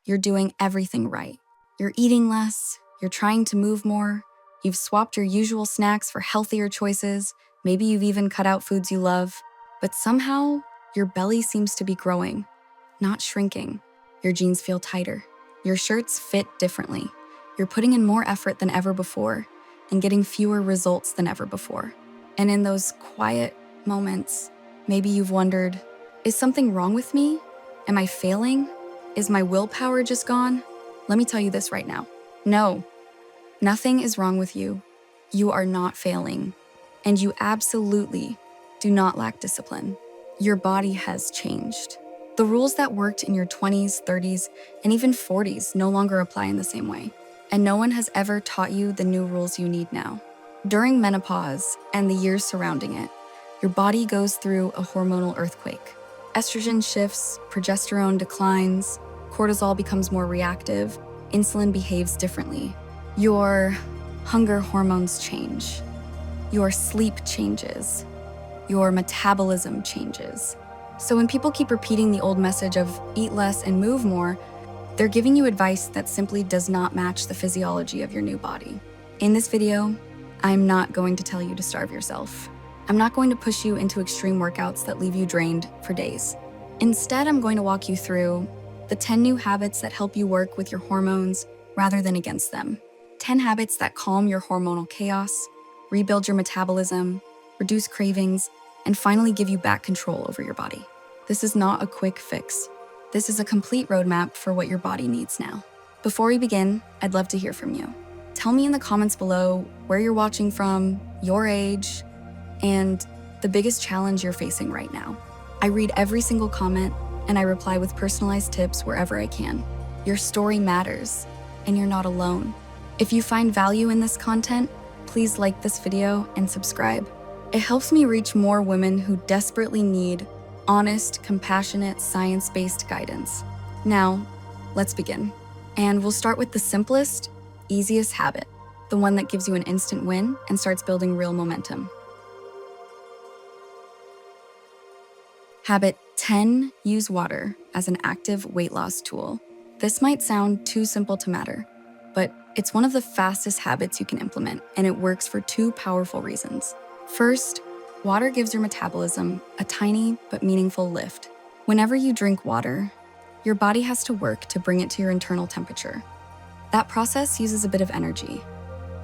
you're doing everything right. You're eating less, you're trying to move more, you've swapped your usual snacks for healthier choices, maybe you've even cut out foods you love, but somehow your belly seems to be growing, not shrinking. Your jeans feel tighter, your shirts fit differently, you're putting in more effort than ever before and getting fewer results than ever before. And in those quiet moments, maybe you've wondered, is something wrong with me? Am I failing? Is my willpower just gone? Let me tell you this right now. No, nothing is wrong with you. You are not failing. And you absolutely do not lack discipline. Your body has changed. The rules that worked in your 20s, 30s, and even 40s no longer apply in the same way. And no one has ever taught you the new rules you need now. During menopause and the years surrounding it, your body goes through a hormonal earthquake. Estrogen shifts, progesterone declines, cortisol becomes more reactive, insulin behaves differently. Your hunger hormones change. Your sleep changes. Your metabolism changes. So when people keep repeating the old message of eat less and move more, they're giving you advice that simply does not match the physiology of your new body. In this video, I'm not going to tell you to starve yourself. I'm not going to push you into extreme workouts that leave you drained for days. Instead, I'm going to walk you through the 10 new habits that help you work with your hormones rather than against them. 10 habits that calm your hormonal chaos, rebuild your metabolism, reduce cravings, and finally give you back control over your body. This is not a quick fix. This is a complete roadmap for what your body needs now. Before we begin, I'd love to hear from you. Tell me in the comments below where you're watching from, your age, and the biggest challenge you're facing right now. I read every single comment and I reply with personalized tips wherever I can. Your story matters, and you're not alone. If you find value in this content, please like this video and subscribe. It helps me reach more women who desperately need honest, compassionate, science-based guidance. Now, let's begin. And we'll start with the simplest, easiest habit, the one that gives you an instant win and starts building real momentum. Habit 10, use water as an active weight loss tool. This might sound too simple to matter, but it's one of the fastest habits you can implement, and it works for two powerful reasons. First, water gives your metabolism a tiny but meaningful lift. Whenever you drink water, your body has to work to bring it to your internal temperature. That process uses a bit of energy.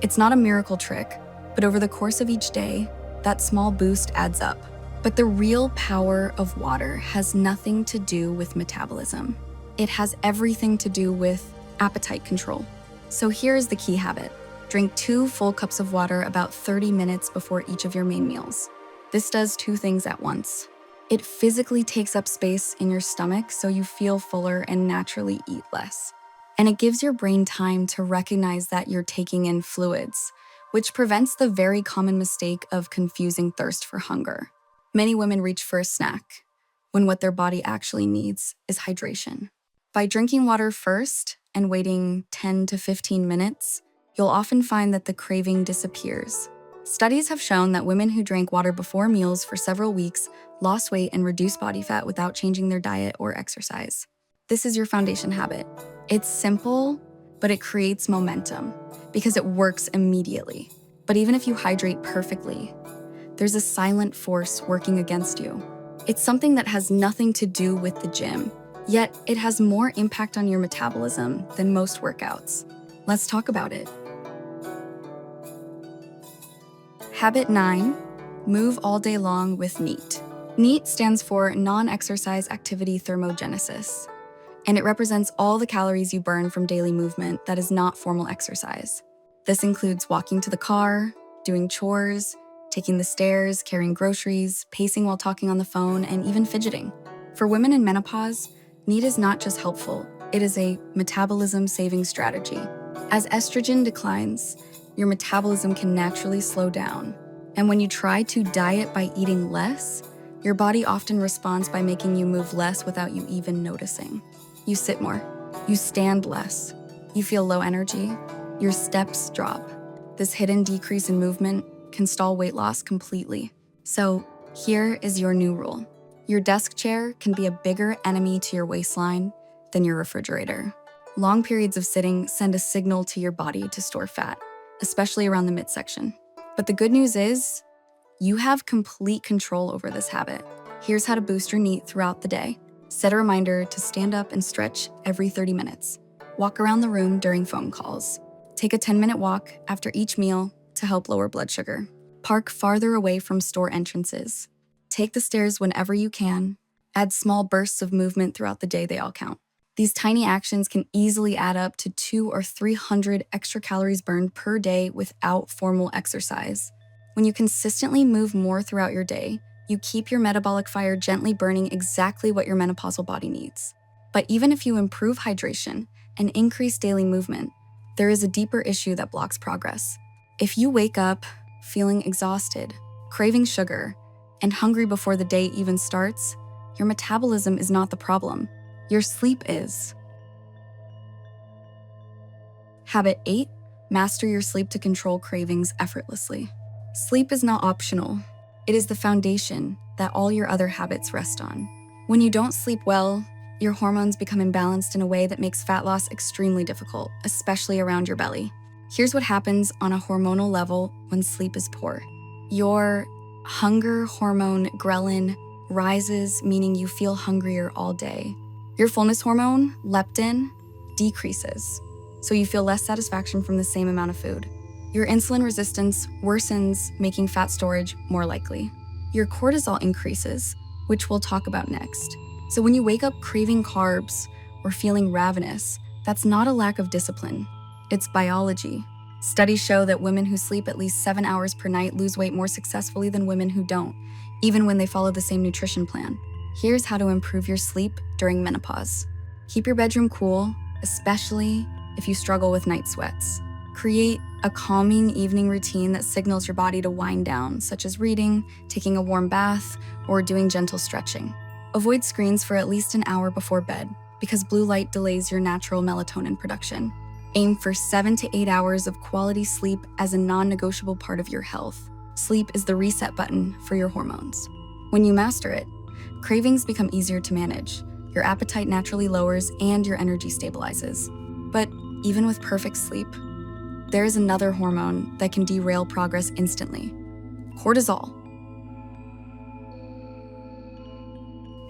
It's not a miracle trick, but over the course of each day, that small boost adds up. But the real power of water has nothing to do with metabolism. It has everything to do with appetite control. So here's the key habit. Drink 2 full cups of water about 30 minutes before each of your main meals. This does 2 things at once. It physically takes up space in your stomach so you feel fuller and naturally eat less. And it gives your brain time to recognize that you're taking in fluids, which prevents the very common mistake of confusing thirst for hunger. Many women reach for a snack when what their body actually needs is hydration. By drinking water first and waiting 10 to 15 minutes, you'll often find that the craving disappears. Studies have shown that women who drank water before meals for several weeks lost weight and reduced body fat without changing their diet or exercise. This is your foundation habit. It's simple, but it creates momentum because it works immediately. But even if you hydrate perfectly, there's a silent force working against you. It's something that has nothing to do with the gym, yet it has more impact on your metabolism than most workouts. Let's talk about it. Habit 9, move all day long with NEAT. NEAT stands for Non-Exercise Activity Thermogenesis, and it represents all the calories you burn from daily movement that is not formal exercise. This includes walking to the car, doing chores, taking the stairs, carrying groceries, pacing while talking on the phone, and even fidgeting. For women in menopause, NEAT is not just helpful, it is a metabolism-saving strategy. As estrogen declines, your metabolism can naturally slow down. And when you try to diet by eating less, your body often responds by making you move less without you even noticing. You sit more, you stand less, you feel low energy, your steps drop. This hidden decrease in movement can stall weight loss completely. So here is your new rule. Your desk chair can be a bigger enemy to your waistline than your refrigerator. Long periods of sitting send a signal to your body to store fat, especially around the midsection. But the good news is, you have complete control over this habit. Here's how to boost your NEAT throughout the day. Set a reminder to stand up and stretch every 30 minutes. Walk around the room during phone calls. Take a 10-minute walk after each meal to help lower blood sugar. Park farther away from store entrances. Take the stairs whenever you can. Add small bursts of movement throughout the day, they all count. These tiny actions can easily add up to 200 or 300 extra calories burned per day without formal exercise. When you consistently move more throughout your day, you keep your metabolic fire gently burning exactly what your menopausal body needs. But even if you improve hydration and increase daily movement, there is a deeper issue that blocks progress. If you wake up feeling exhausted, craving sugar, and hungry before the day even starts, your metabolism is not the problem. Your sleep is. Habit 8, master your sleep to control cravings effortlessly. Sleep is not optional. It is the foundation that all your other habits rest on. When you don't sleep well, your hormones become imbalanced in a way that makes fat loss extremely difficult, especially around your belly. Here's what happens on a hormonal level when sleep is poor. Your hunger hormone, ghrelin, rises, meaning you feel hungrier all day. Your fullness hormone, leptin, decreases, so you feel less satisfaction from the same amount of food. Your insulin resistance worsens, making fat storage more likely. Your cortisol increases, which we'll talk about next. So when you wake up craving carbs or feeling ravenous, that's not a lack of discipline. It's biology. Studies show that women who sleep at least 7 hours per night lose weight more successfully than women who don't, even when they follow the same nutrition plan. Here's how to improve your sleep during menopause. Keep your bedroom cool, especially if you struggle with night sweats. Create a calming evening routine that signals your body to wind down, such as reading, taking a warm bath, or doing gentle stretching. Avoid screens for at least an hour before bed, because blue light delays your natural melatonin production. Aim for 7 to 8 hours of quality sleep as a non-negotiable part of your health. Sleep is the reset button for your hormones. When you master it, cravings become easier to manage, your appetite naturally lowers, and your energy stabilizes. But even with perfect sleep, there is another hormone that can derail progress instantly: cortisol.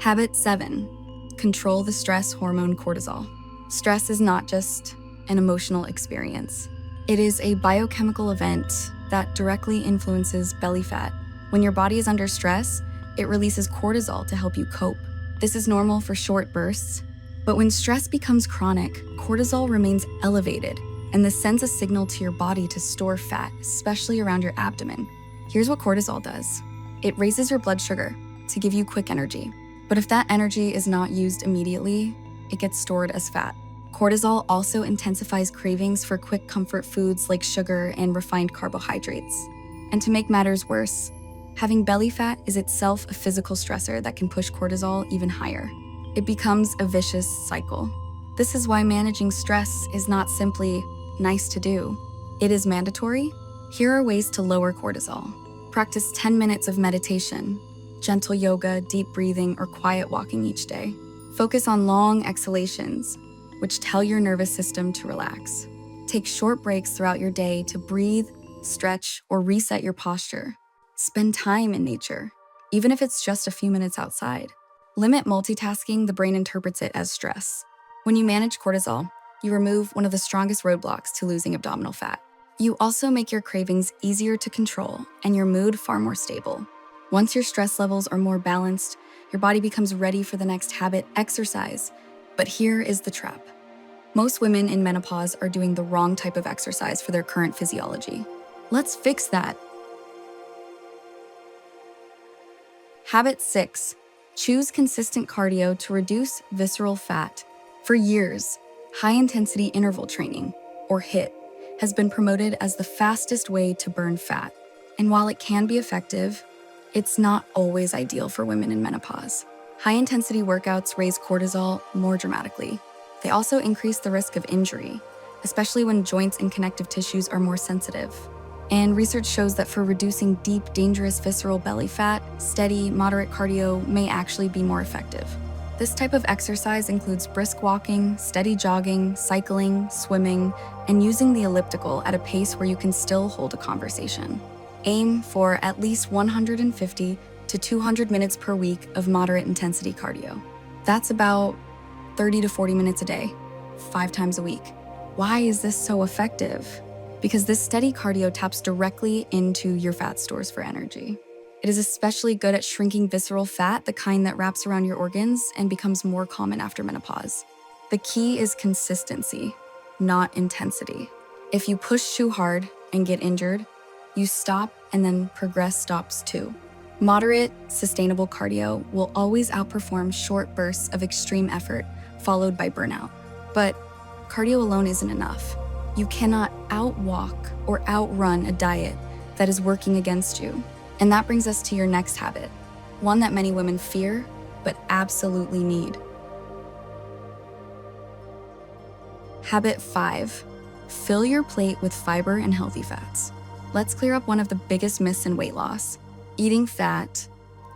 Habit 7, control the stress hormone cortisol. Stress is not just an emotional experience. It is a biochemical event that directly influences belly fat. When your body is under stress, it releases cortisol to help you cope. This is normal for short bursts, but when stress becomes chronic, cortisol remains elevated, and this sends a signal to your body to store fat, especially around your abdomen. Here's what cortisol does. It raises your blood sugar to give you quick energy. But if that energy is not used immediately, it gets stored as fat. Cortisol also intensifies cravings for quick comfort foods like sugar and refined carbohydrates. And to make matters worse, having belly fat is itself a physical stressor that can push cortisol even higher. It becomes a vicious cycle. This is why managing stress is not simply nice to do. It is mandatory. Here are ways to lower cortisol. Practice 10 minutes of meditation, gentle yoga, deep breathing, or quiet walking each day. Focus on long exhalations, which tell your nervous system to relax. Take short breaks throughout your day to breathe, stretch, or reset your posture. Spend time in nature, even if it's just a few minutes outside. Limit multitasking, the brain interprets it as stress. When you manage cortisol, you remove one of the strongest roadblocks to losing abdominal fat. You also make your cravings easier to control and your mood far more stable. Once your stress levels are more balanced, your body becomes ready for the next habit, exercise. But here is the trap. Most women in menopause are doing the wrong type of exercise for their current physiology. Let's fix that. Habit 6, choose consistent cardio to reduce visceral fat. For years, high-intensity interval training, or HIIT, has been promoted as the fastest way to burn fat. And while it can be effective, it's not always ideal for women in menopause. High-intensity workouts raise cortisol more dramatically. They also increase the risk of injury, especially when joints and connective tissues are more sensitive. And research shows that for reducing deep, dangerous visceral belly fat, steady, moderate cardio may actually be more effective. This type of exercise includes brisk walking, steady jogging, cycling, swimming, and using the elliptical at a pace where you can still hold a conversation. Aim for at least 150 to 200 minutes per week of moderate intensity cardio. That's about 30 to 40 minutes a day, 5 times a week. Why is this so effective? Because this steady cardio taps directly into your fat stores for energy. It is especially good at shrinking visceral fat, the kind that wraps around your organs and becomes more common after menopause. The key is consistency, not intensity. If you push too hard and get injured, you stop and then progress stops too. Moderate, sustainable cardio will always outperform short bursts of extreme effort followed by burnout. But cardio alone isn't enough. You cannot outwalk or outrun a diet that is working against you. And that brings us to your next habit, one that many women fear, but absolutely need. Habit 5, fill your plate with fiber and healthy fats. Let's clear up one of the biggest myths in weight loss. Eating fat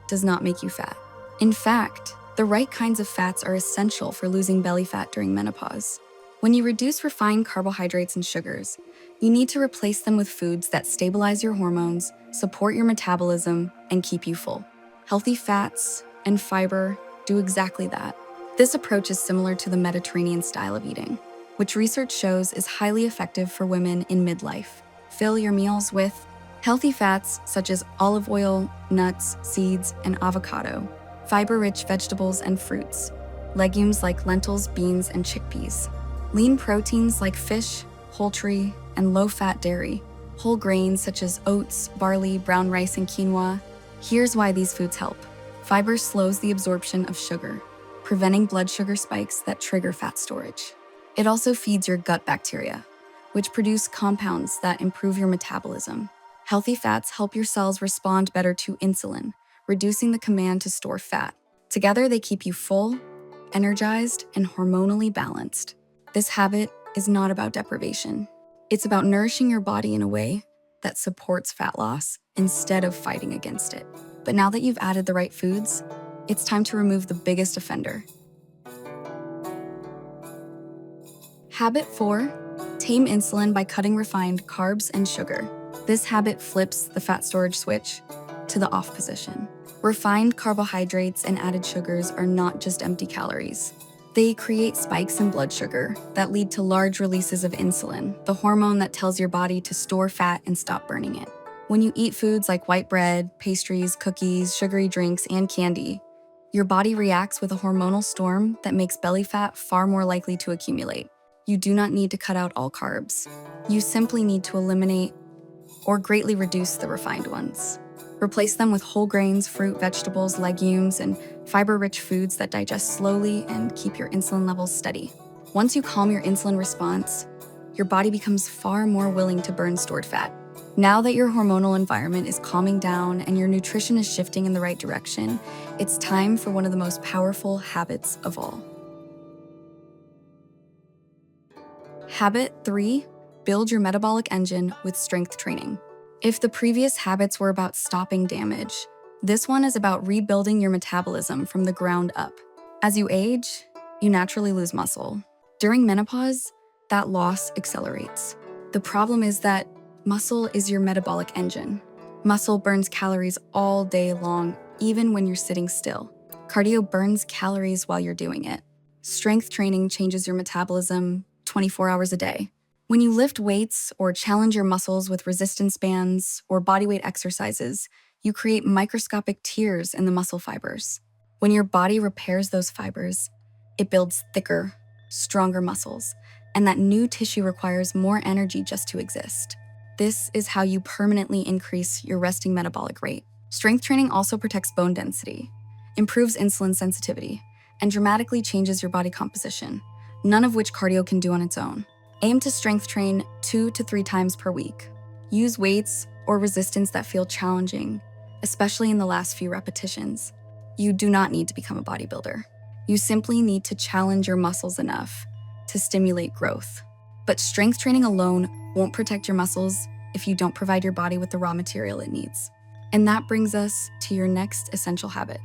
does not make you fat. In fact, the right kinds of fats are essential for losing belly fat during menopause. When you reduce refined carbohydrates and sugars, you need to replace them with foods that stabilize your hormones, support your metabolism, and keep you full. Healthy fats and fiber do exactly that. This approach is similar to the Mediterranean style of eating, which research shows is highly effective for women in midlife. Fill your meals with healthy fats such as olive oil, nuts, seeds, and avocado, fiber-rich vegetables and fruits, legumes like lentils, beans, and chickpeas, lean proteins like fish, poultry, and low-fat dairy, whole grains such as oats, barley, brown rice, and quinoa. Here's why these foods help. Fiber slows the absorption of sugar, preventing blood sugar spikes that trigger fat storage. It also feeds your gut bacteria, which produce compounds that improve your metabolism. Healthy fats help your cells respond better to insulin, reducing the command to store fat. Together, they keep you full, energized, and hormonally balanced. This habit is not about deprivation. It's about nourishing your body in a way that supports fat loss instead of fighting against it. But now that you've added the right foods, it's time to remove the biggest offender. Habit 4, tame insulin by cutting refined carbs and sugar. This habit flips the fat storage switch to the off position. Refined carbohydrates and added sugars are not just empty calories. They create spikes in blood sugar that lead to large releases of insulin, the hormone that tells your body to store fat and stop burning it. When you eat foods like white bread, pastries, cookies, sugary drinks, and candy, your body reacts with a hormonal storm that makes belly fat far more likely to accumulate. You do not need to cut out all carbs. You simply need to eliminate or greatly reduce the refined ones. Replace them with whole grains, fruit, vegetables, legumes, and fiber-rich foods that digest slowly and keep your insulin levels steady. Once you calm your insulin response, your body becomes far more willing to burn stored fat. Now that your hormonal environment is calming down and your nutrition is shifting in the right direction, it's time for one of the most powerful habits of all. Habit 3, build your metabolic engine with strength training. If the previous habits were about stopping damage, this one is about rebuilding your metabolism from the ground up. As you age, you naturally lose muscle. During menopause, that loss accelerates. The problem is that muscle is your metabolic engine. Muscle burns calories all day long, even when you're sitting still. Cardio burns calories while you're doing it. Strength training changes your metabolism 24 hours a day. When you lift weights or challenge your muscles with resistance bands or bodyweight exercises, you create microscopic tears in the muscle fibers. When your body repairs those fibers, it builds thicker, stronger muscles, and that new tissue requires more energy just to exist. This is how you permanently increase your resting metabolic rate. Strength training also protects bone density, improves insulin sensitivity, and dramatically changes your body composition, none of which cardio can do on its own. Aim to strength train 2 to 3 times per week. Use weights or resistance that feel challenging, especially in the last few repetitions. You do not need to become a bodybuilder. You simply need to challenge your muscles enough to stimulate growth. But strength training alone won't protect your muscles if you don't provide your body with the raw material it needs. And that brings us to your next essential habit.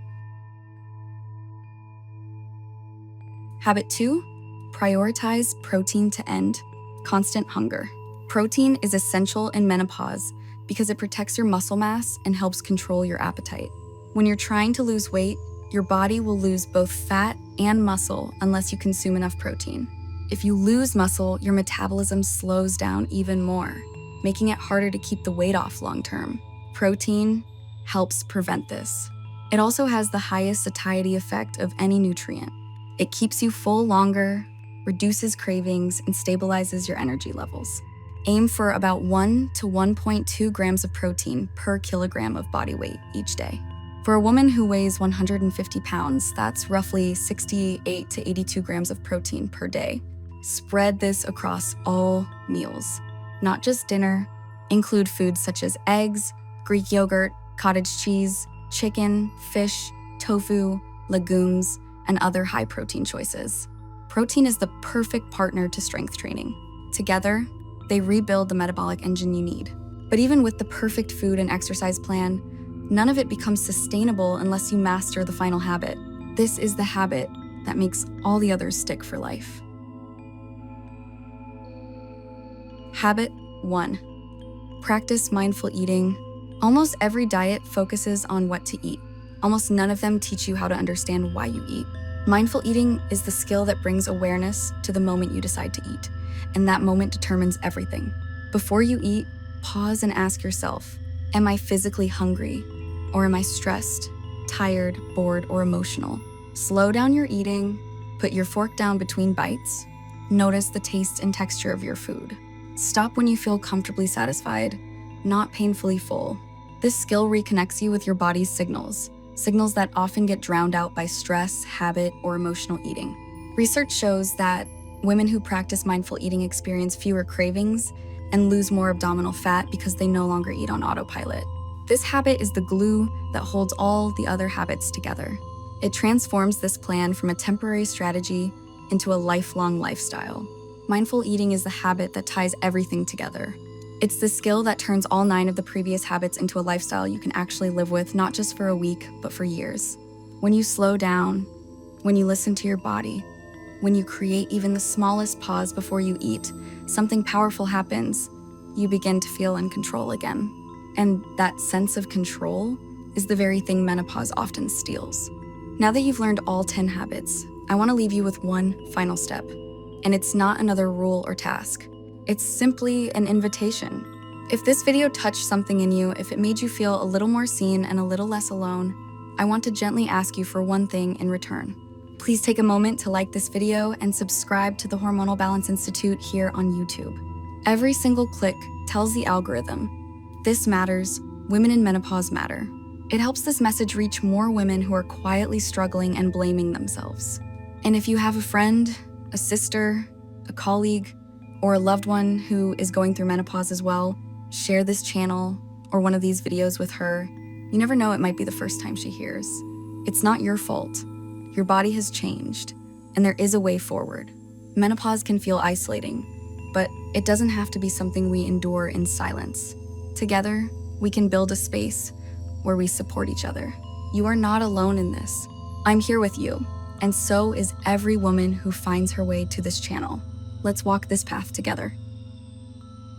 Habit 2, prioritize protein to end constant hunger. Protein is essential in menopause because it protects your muscle mass and helps control your appetite. When you're trying to lose weight, your body will lose both fat and muscle unless you consume enough protein. If you lose muscle, your metabolism slows down even more, making it harder to keep the weight off long term. Protein helps prevent this. It also has the highest satiety effect of any nutrient. It keeps you full longer, reduces cravings, and stabilizes your energy levels. Aim for about 1 to 1.2 grams of protein per kilogram of body weight each day. For a woman who weighs 150 pounds, that's roughly 68 to 82 grams of protein per day. Spread this across all meals, not just dinner. Include foods such as eggs, Greek yogurt, cottage cheese, chicken, fish, tofu, legumes, and other high-protein choices. Protein is the perfect partner to strength training. Together, they rebuild the metabolic engine you need. But even with the perfect food and exercise plan, none of it becomes sustainable unless you master the final habit. This is the habit that makes all the others stick for life. Habit 1. Practice mindful eating. Almost every diet focuses on what to eat. Almost none of them teach you how to understand why you eat. Mindful eating is the skill that brings awareness to the moment you decide to eat, and that moment determines everything. Before you eat, pause and ask yourself, am I physically hungry? Or am I stressed, tired, bored, or emotional? Slow down your eating, put your fork down between bites, notice the taste and texture of your food. Stop when you feel comfortably satisfied, not painfully full. This skill reconnects you with your body's signals that often get drowned out by stress, habit, or emotional eating. Research shows that women who practice mindful eating experience fewer cravings and lose more abdominal fat because they no longer eat on autopilot. This habit is the glue that holds all the other habits together. It transforms this plan from a temporary strategy into a lifelong lifestyle. Mindful eating is the habit that ties everything together. It's the skill that turns all 9 of the previous habits into a lifestyle you can actually live with, not just for a week, but for years. When you slow down, when you listen to your body, when you create even the smallest pause before you eat, something powerful happens. You begin to feel in control again. And that sense of control is the very thing menopause often steals. Now that you've learned all 10 habits, I want to leave you with one final step. And it's not another rule or task. It's simply an invitation. If this video touched something in you, if it made you feel a little more seen and a little less alone, I want to gently ask you for one thing in return. Please take a moment to like this video and subscribe to the Hormonal Balance Institute here on YouTube. Every single click tells the algorithm, this matters, women in menopause matter. It helps this message reach more women who are quietly struggling and blaming themselves. And if you have a friend, a sister, a colleague, or a loved one who is going through menopause as well, share this channel or one of these videos with her. You never know, it might be the first time she hears. It's not your fault. Your body has changed, and there is a way forward. Menopause can feel isolating, but it doesn't have to be something we endure in silence. Together, we can build a space where we support each other. You are not alone in this. I'm here with you, and so is every woman who finds her way to this channel. Let's walk this path together.